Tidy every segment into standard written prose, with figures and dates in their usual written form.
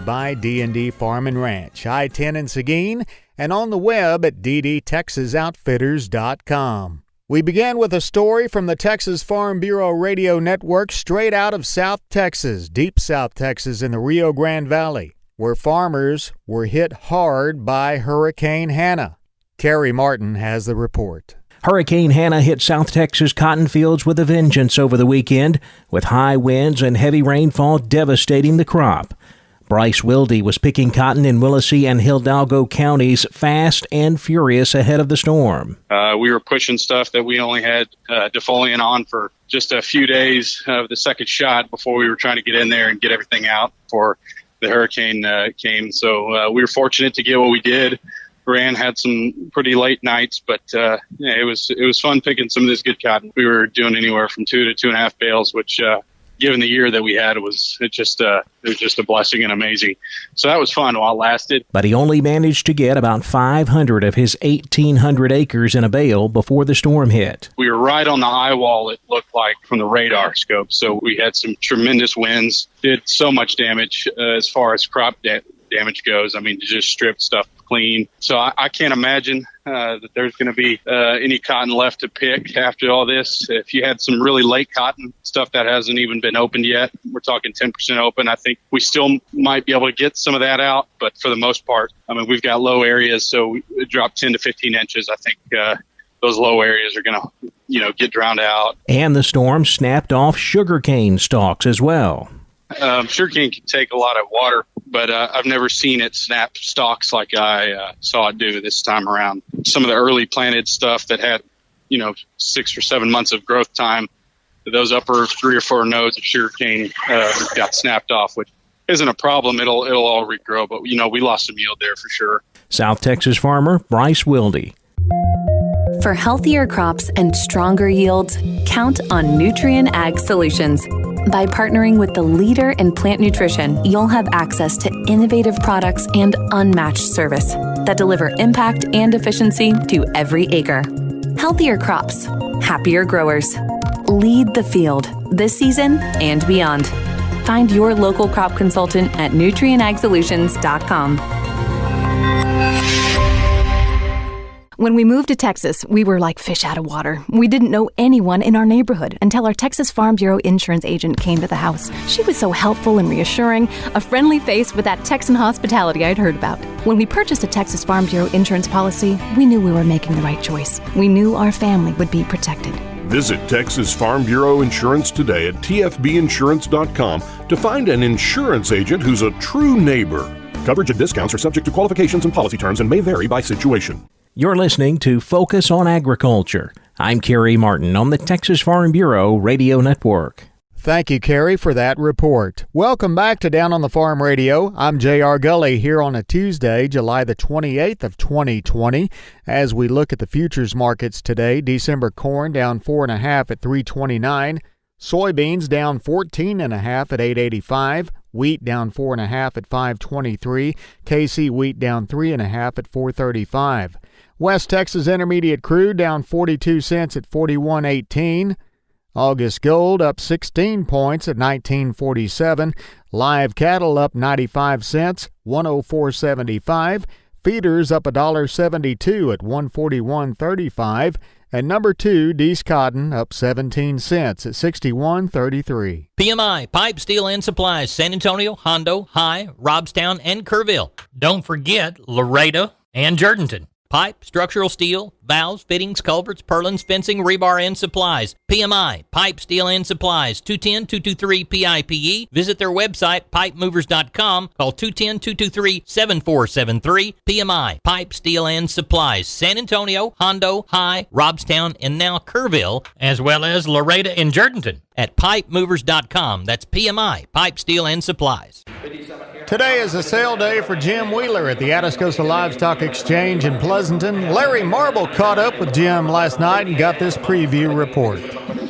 by D&D Farm and Ranch, I-10 in Seguin, and on the web at ddtexasoutfitters.com. We began with a story from the Texas Farm Bureau Radio Network straight out of South Texas, deep South Texas in the Rio Grande Valley, where farmers were hit hard by Hurricane Hannah. Kerry Martin has the report. Hurricane Hannah hit South Texas cotton fields with a vengeance over the weekend, with high winds and heavy rainfall devastating the crop. Bryce Wilde was picking cotton in Willacy and Hidalgo counties fast and furious ahead of the storm. We were pushing stuff that we only had defoliant on for just a few days of the second shot before we were trying to get in there and get everything out before the hurricane came. So we were fortunate to get what we did. Had some pretty late nights, but it was fun picking some of this good cotton. We were doing anywhere from 2 to 2.5 bales, which given the year that we had, it was just a blessing and amazing. So that was fun while it lasted. But he only managed to get about 500 of his 1,800 acres in a bale before the storm hit. We were right on the eye wall, it looked like, from the radar scope. So we had some tremendous winds, did so much damage as far as crop damage goes. I mean, just stripped stuff clean. So I can't imagine that there's going to be any cotton left to pick after all this. If you had some really late cotton, stuff that hasn't even been opened yet, we're talking 10% open, I think we still might be able to get some of that out. But for the most part, I mean, we've got low areas, so it dropped 10 to 15 inches. I think those low areas are going to, get drowned out. And the storm snapped off sugarcane stalks as well. Sugarcane can take a lot of water, but I've never seen it snap stalks like I saw it do this time around. Some of the early planted stuff that had, 6 or 7 months of growth time, those upper 3 or 4 nodes of sugarcane got snapped off, which isn't a problem. It'll all regrow, but, we lost some yield there for sure. South Texas farmer Bryce Wilde. For healthier crops and stronger yields, count on Nutrien Ag Solutions. By partnering with the leader in plant nutrition, you'll have access to innovative products and unmatched service that deliver impact and efficiency to every acre. Healthier crops, happier growers. Lead the field this season and beyond. Find your local crop consultant at nutrienagsolutions.com. When we moved to Texas, we were like fish out of water. We didn't know anyone in our neighborhood until our Texas Farm Bureau insurance agent came to the house. She was so helpful and reassuring, a friendly face with that Texan hospitality I'd heard about. When we purchased a Texas Farm Bureau insurance policy, we knew we were making the right choice. We knew our family would be protected. Visit Texas Farm Bureau Insurance today at tfbinsurance.com to find an insurance agent who's a true neighbor. Coverage and discounts are subject to qualifications and policy terms and may vary by situation. You're listening to Focus on Agriculture. I'm Kerry Martin on the Texas Farm Bureau Radio Network. Thank you, Kerry, for that report. Welcome back to Down on the Farm Radio. I'm J.R. Gully here on a Tuesday, July the 28th of 2020. As we look at the futures markets today, December corn down 4.5 at $3.29. Soybeans down 14.5 at $8.85. Wheat down 4.5 at $5.23. KC wheat down 3.5 at $4.35. West Texas Intermediate crude down 42 cents at $41.18. August gold up 16 points at $19.47. Live cattle up 95 cents, $104.75. Feeders up $1.72 at $141.35. And number 2, Dees Cotton, up 17 cents at $61.33. PMI, Pipe, Steel, and Supplies, San Antonio, Hondo, High, Robstown, and Kerrville. Don't forget Laredo and Jourdanton. Pipe, structural steel, valves, fittings, culverts, purlins, fencing, rebar, and supplies. PMI, Pipe, Steel, and Supplies, 210-223-PIPE. Visit their website, pipemovers.com. Call 210-223-7473. PMI, Pipe, Steel, and Supplies, San Antonio, Hondo, High, Robstown, and now Kerrville, as well as Laredo and Jourdanton at pipemovers.com. That's PMI, Pipe, Steel, and Supplies. Today is a sale day for Jim Wheeler at the Atascosa Livestock Exchange in Pleasanton. Larry Marble caught up with Jim last night and got this preview report.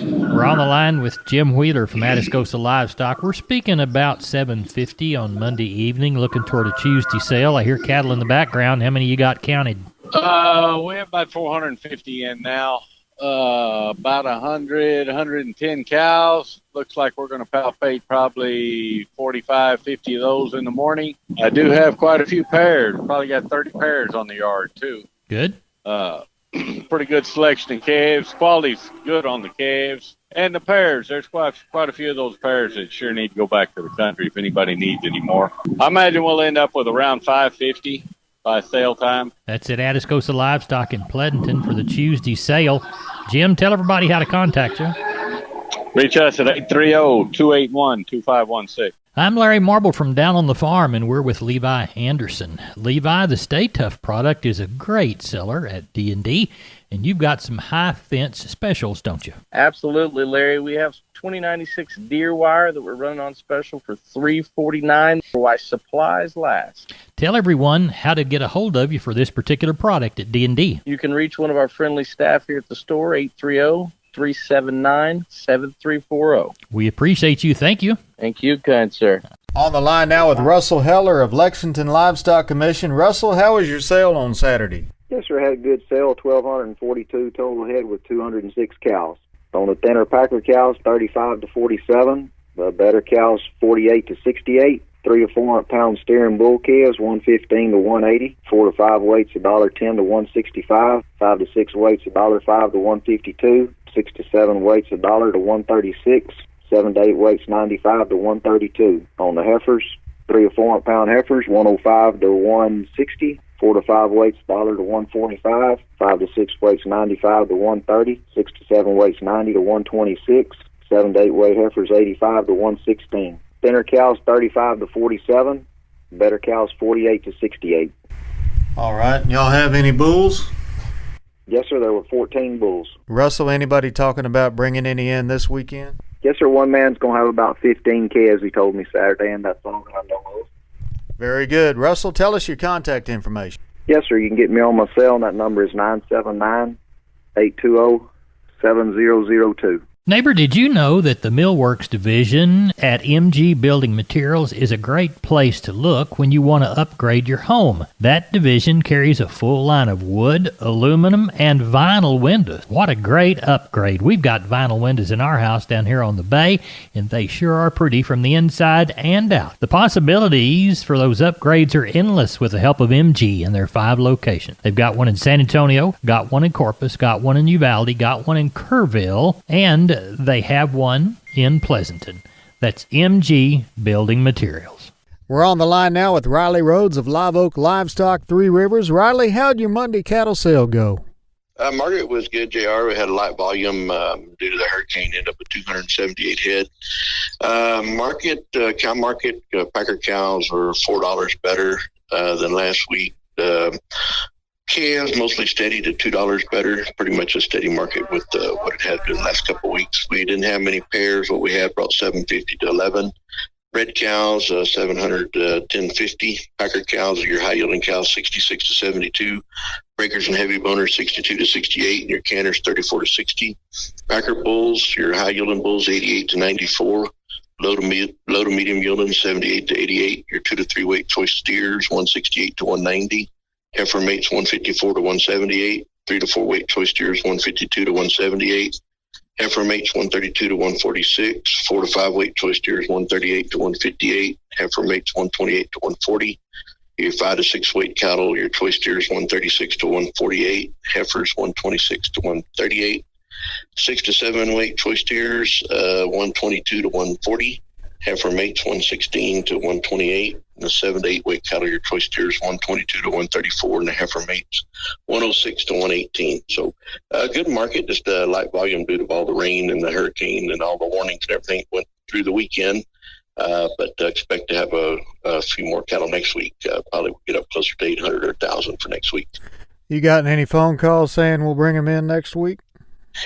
We're on the line with Jim Wheeler from Atascosa Livestock. We're speaking about 750 on Monday evening, looking toward a Tuesday sale. I hear cattle in the background. How many you got counted? We have about 450 in now. About 110 cows. Looks like we're going to palpate probably 45, 50 of those in the morning. I do have quite a few pairs. Probably got 30 pairs on the yard, too. Good. Pretty good selection of calves. Quality's good on the calves. And the pairs, there's quite a few of those pairs that sure need to go back to the country if anybody needs any more. I imagine we'll end up with around 550 by sale time. That's at Atascosa Livestock in Pleasanton for the Tuesday sale. Jim, tell everybody how to contact you. Reach us at 830-281-2516. I'm Larry Marble from Down on the Farm, and we're with Levi Anderson. Levi, the Stay Tough product is a great seller at D&D, and you've got some high fence specials, don't you? Absolutely, Larry. We have 2096 deer wire that we're running on special for $349 while supplies last. Tell everyone how to get a hold of you for this particular product at D&D. You can reach one of our friendly staff here at the store, 830-379-7340. We appreciate you. Thank you. Thank you, kind sir. On the line now with Russell Heller of Lexington Livestock Commission. Russell, how was your sale on Saturday? Yes, sir. Had a good sale, 1,242 total head with 206 cows. On the thinner packer cows, 35 to 47. The better cows, 48 to 68. 3 to 4 pound steering bull calves, 115 to 180. 4 to 5 weights, $1.10 to 165. 5 to 6 weights, $1.05 to 152. 6 to 7 weights, $1 to 136. 7 to 8 weights, 95 to 132. On the heifers, 3 to 4 pound heifers, 105 to 160. 4 to 5 weights, $1 to 145. 5 to 6 weights, 95 to 130. 6 to 7 weights, 90 to 126. 7 to 8 weight heifers, 85 to 116. Thinner cows, 35 to 47. Better cows, 48 to 68. All right. Y'all have any bulls? Yes, sir. There were 14 bulls. Russell, anybody talking about bringing any in this weekend? Yes, sir. One man's going to have about 15 calves, he told me Saturday, and that's all I know of. Very good. Russell, tell us your contact information. Yes, sir. You can get me on my cell, and that number is 979-820-7002. Neighbor, did you know that the Millworks division at MG Building Materials is a great place to look when you want to upgrade your home? That division carries a full line of wood, aluminum, and vinyl windows. What a great upgrade. We've got vinyl windows in our house down here on the bay, and they sure are pretty from the inside and out. The possibilities for those upgrades are endless with the help of MG and their 5 locations. They've got one in San Antonio, got one in Corpus, got one in Uvalde, got one in Kerrville, and they have one in Pleasanton. That's MG Building Materials. We're on the line now with Riley Rhodes of Live Oak Livestock, Three Rivers. Riley, how'd your Monday cattle sale go? Market was good, JR. We had a light volume due to the hurricane, ended up with 278 head. Cow market, packer cows were $4 better than last week. Calves mostly steady to $2 better, pretty much a steady market with what it had been the last couple of weeks. We didn't have many pairs. What we had brought 750 to 11. Red cows, 700 to 1050. Packer cows, your high yielding cows, 66 to 72. Breakers and heavy boners, 62 to 68. And your canners, 34 to 60. Packer bulls, your high yielding bulls, 88 to 94. Low to medium yielding, 78 to 88. Your 2 to 3 weight choice steers, 168 to 190. Heifer mates 154 to 178, 3 to 4 weight choice steers 152 to 178, heifer mates 132 to 146, 4 to 5 weight choice steers 138 to 158, heifer mates 128 to 140. Your 5 to 6 weight cattle, your choice steers 136 to 148, heifers 126 to 138, 6 to 7 weight choice steers 122 to 140. Heifer mates 116 to 128, and the 7 to 8 weight cattle, your choice steers 122 to 134, and the heifer mates 106 to 118. So good market, just a light volume due to all the rain and the hurricane and all the warnings and everything went through the weekend. But expect to have a few more cattle next week. Probably we'll get up closer to 800 or 1,000 for next week. You gotten any phone calls saying we'll bring them in next week?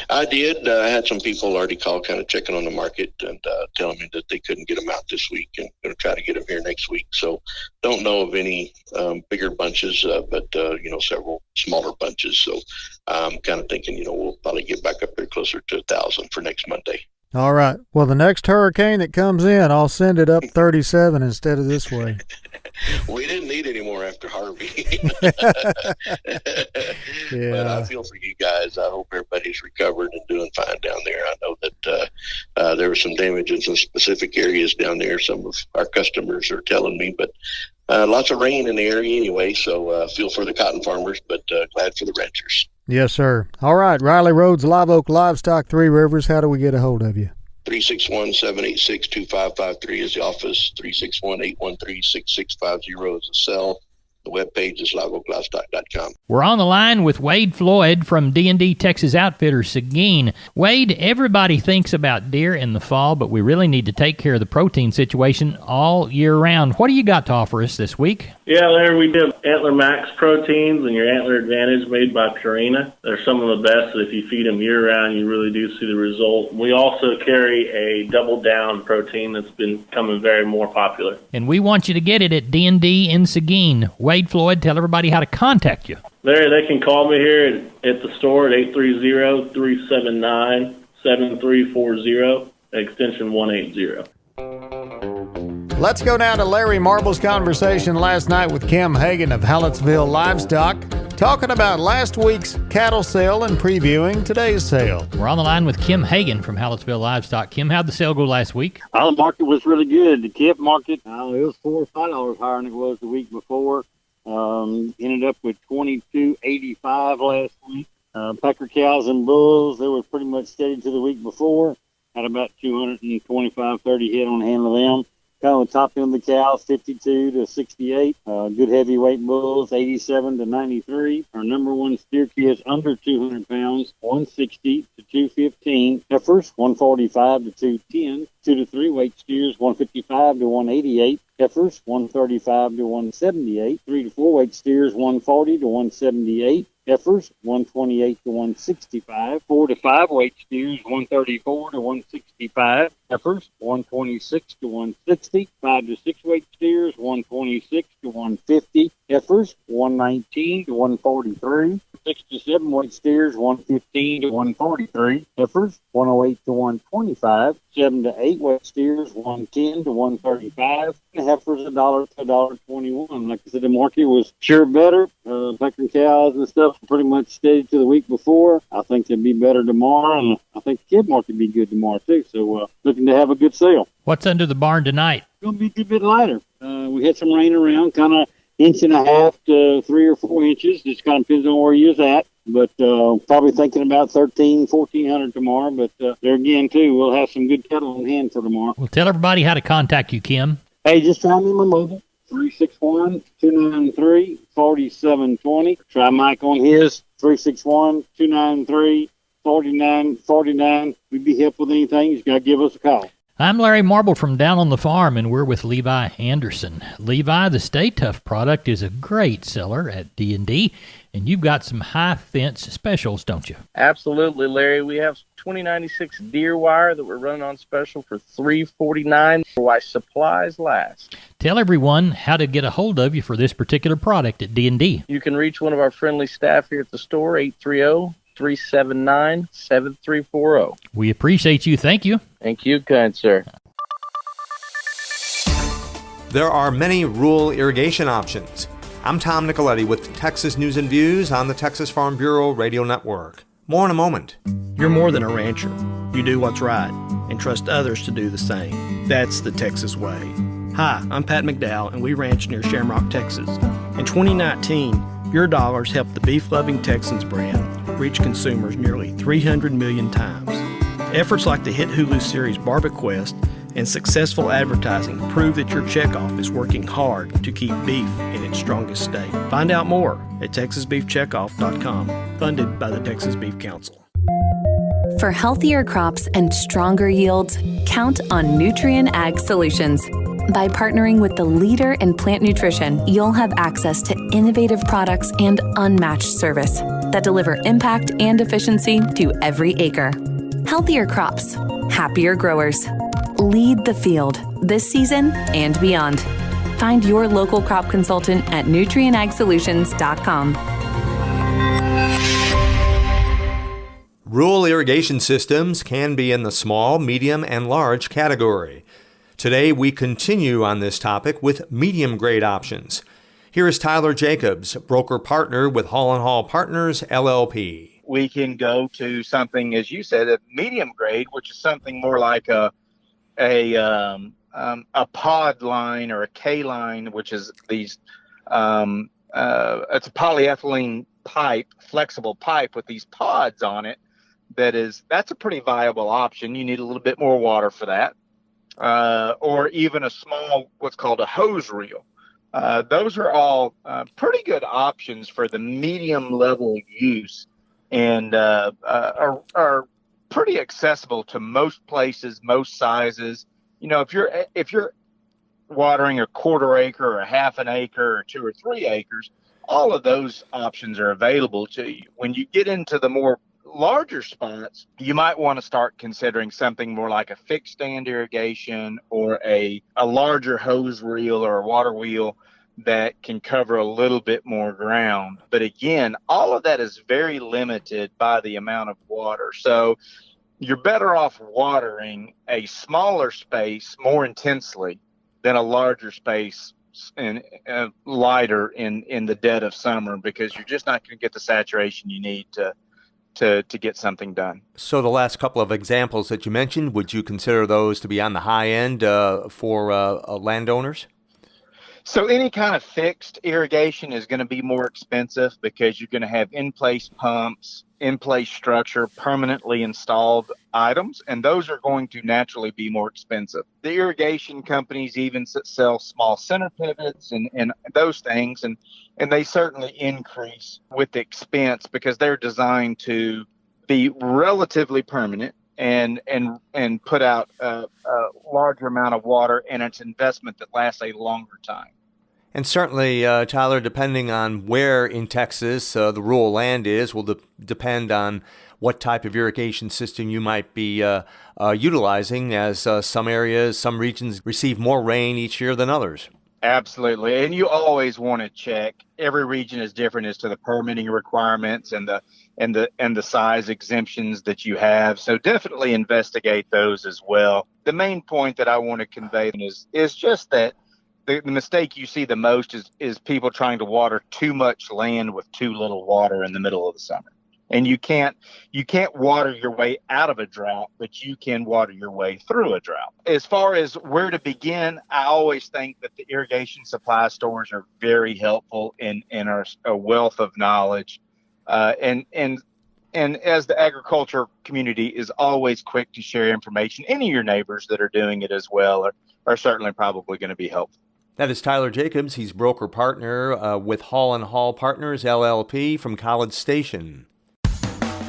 I did. I had some people already call kind of checking on the market and telling me that they couldn't get them out this week and going to try to get them here next week. So don't know of any bigger bunches, but several smaller bunches. So I'm kind of thinking, we'll probably get back up there closer to 1,000 for next Monday. All right. Well, the next hurricane that comes in, I'll send it up 37 instead of this way. We didn't need any more after Harvey. Yeah. But I feel for you guys. I hope everybody's recovered and doing fine down there. I know that there was some damage in some specific areas down there. Some of our customers are telling me, but lots of rain in the area anyway, so feel for the cotton farmers, but glad for the ranchers. Yes, sir. All right, Riley Rhodes, Live Oak Livestock, Three Rivers. How do we get a hold of you? 361-786-2553 is the office. 361-813-6650 is the cell. The webpage is liveoaklivestock.com. We're on the line with Wade Floyd from D&D Texas Outfitters Seguin. Wade, everybody thinks about deer in the fall, but we really need to take care of the protein situation all year round. What do you got to offer us this week? Yeah, Larry, we did Antler Max proteins and your Antler Advantage made by Purina. They're some of the best that if you feed them year-round, you really do see the result. We also carry a Double Down protein that's been becoming very more popular. And we want you to get it at D&D in Seguin. Wade Floyd, tell everybody how to contact you. Larry, they can call me here at the store at 830-379-7340, extension 180. Let's go now to Larry Marble's conversation last night with Kim Hagan of Hallettsville Livestock, talking about last week's cattle sale and previewing today's sale. We're on the line with Kim Hagan from Hallettsville Livestock. Kim, how'd the sale go last week? The market was really good. The calf market, it was $4 or $5 higher than it was the week before. Ended up with $22.85 last week. Packer cows and bulls, they were pretty much steady to the week before. Had about 225, 30 head on hand of them. Kind of the top end of the cows, 52 to 68. Good heavyweight bulls, 87 to 93. Our number one steer kids under 200 pounds, 160 to 215. Heifers, 145 to 210. 2 to 3 weight steers, 155 to 188. Heifers, 135 to 178. 3 to 4 weight steers, 140 to 178. Heifers, 128 to 165. 4 to 5 weight steers, 134 to 165. Heifers, 126 to 160. 5 to 6 weight steers, 126 to 150. Heifers, 119 to 143. 6 to 7 weight steers, 115 to 143. Heifers, 108 to 125. 7 to 8 weight steers, 110 to 135. And heifers, $1 to $1.21. Like I said, the market was sure better. Packer cows and stuff were pretty much steady to the week before. I think they'll be better tomorrow, and I think the kid market will be good tomorrow too. So looking to have a good sale. What's under the barn tonight? It's going to be a good bit lighter. We had some rain around, kind of inch and a half to 3 or 4 inches. Just kind of depends on where you're at. But probably thinking about 1,400 tomorrow. But there again, too, we'll have some good cattle on hand for tomorrow. Well, tell everybody how to contact you, Kim. Hey, just try me on my mobile, 361-293-4720. Try Mike on his, 361-293-4949. We'd be helpful with anything. You just got to give us a call. I'm Larry Marble from Down on the Farm, and we're with Levi Anderson. Levi, the Stay Tough product is a great seller at D&D, and you've got some high fence specials, don't you? Absolutely, Larry. We have 2096 deer wire that we're running on special for $349 while supplies last. Tell everyone how to get a hold of you for this particular product at D&D. You can reach one of our friendly staff here at the store, 830-379-7340. We appreciate you. Thank you. Thank you, kind sir. There are many rural irrigation options. I'm Tom Nicoletti with Texas News and Views on the Texas Farm Bureau Radio Network. More in a moment. You're more than a rancher. You do what's right and trust others to do the same. That's the Texas way. Hi, I'm Pat McDowell, and we ranch near Shamrock, Texas. In 2019, your dollars helped the beef-loving Texans brand reach consumers nearly 300 million times. Efforts like the hit Hulu series BarbieQuest and successful advertising prove that your checkoff is working hard to keep beef in its strongest state. Find out more at TexasBeefCheckoff.com, funded by the Texas Beef Council. For healthier crops and stronger yields, count on Nutrien Ag Solutions. By partnering with the leader in plant nutrition, you'll have access to innovative products and unmatched service that deliver impact and efficiency to every acre. Healthier crops, happier growers. Lead the field this season and beyond. Find your local crop consultant at nutrienagsolutions.com. Rural irrigation systems can be in the small, medium, and large category. Today, we continue on this topic with medium-grade options. Here is Tyler Jacobs, broker partner with Hall & Hall Partners, LLP. We can go to something, as you said, a medium grade, which is something more like a pod line or a K line, which is these. It's a polyethylene pipe, flexible pipe with these pods on it. That's a pretty viable option. You need a little bit more water for that, or even a small, what's called a hose reel. Those are all pretty good options for the medium level use, and are pretty accessible to most places, most sizes. You know, if you're watering a quarter acre or a half an acre or 2 or 3 acres, all of those options are available to you. When you get into the more larger spots, you might want to start considering something more like a fixed stand irrigation or a larger hose reel or a water wheel that can cover a little bit more ground. But again, all of that is very limited by the amount of water. So you're better off watering a smaller space more intensely than a larger space and lighter in the dead of summer, because you're just not going to get the saturation you need to get something done. So the last couple of examples that you mentioned, would you consider those to be on the high end for landowners? So any kind of fixed irrigation is going to be more expensive because you're going to have in-place pumps, in-place structure, permanently installed items, and those are going to naturally be more expensive. The irrigation companies even sell small center pivots and those things, and they certainly increase with the expense because they're designed to be relatively permanent and put out a larger amount of water, and it's investment that lasts a longer time. And certainly, Tyler, depending on where in Texas the rural land is, will depend on what type of irrigation system you might be utilizing, as some areas, some regions receive more rain each year than others. Absolutely. And you always want to check. Every region is different as to the permitting requirements and the size exemptions that you have. So definitely investigate those as well. The main point that I want to convey is just that the mistake you see the most is people trying to water too much land with too little water in the middle of the summer. And you can't water your way out of a drought, but you can water your way through a drought. As far as where to begin, I always think that the irrigation supply stores are very helpful and are a wealth of knowledge. And as the agriculture community is always quick to share information, any of your neighbors that are doing it as well are certainly probably going to be helpful. That is Tyler Jacobs. He's broker partner with Hall & Hall Partners, LLP, from College Station.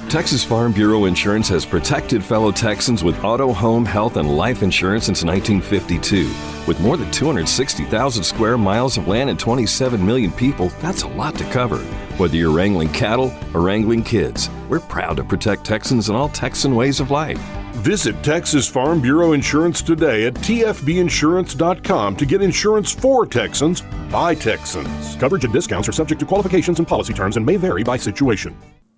Texas Farm Bureau Insurance has protected fellow Texans with auto, home, health, and life insurance since 1952. With more than 260,000 square miles of land and 27 million people, that's a lot to cover. Whether you're wrangling cattle or wrangling kids, we're proud to protect Texans in all Texan ways of life. Visit Texas Farm Bureau Insurance today at tfbinsurance.com to get insurance for Texans by Texans. Coverage and discounts are subject to qualifications and policy terms and may vary by situation.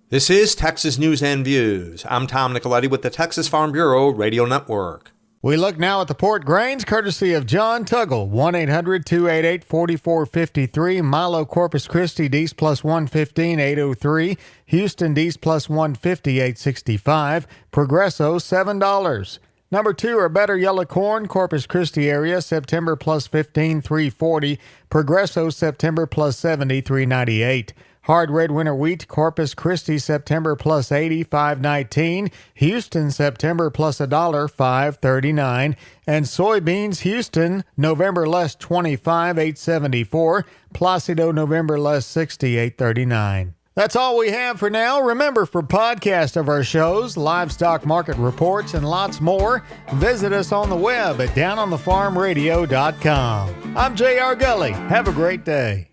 This is Texas News and Views. I'm Tom Nicoletti with the Texas Farm Bureau Radio Network. We look now at the port grains, courtesy of John Tuggle, 1-800-288-4453, Milo Corpus Christi, D's plus 115, 803, Houston, D's plus 150, 865, Progresso, $7. Number 2 are better yellow corn, Corpus Christi area, September plus 15, 340, Progresso, September plus 70, 398. Hard red winter wheat, Corpus Christi, September plus 80, 519. Houston, September plus $1, 539. And soybeans, Houston, November less 25, 874. Placido, November less 60, 839. That's all we have for now. Remember, for podcasts of our shows, livestock market reports, and lots more, visit us on the web at downonthefarmradio.com. I'm J.R. Gully. Have a great day.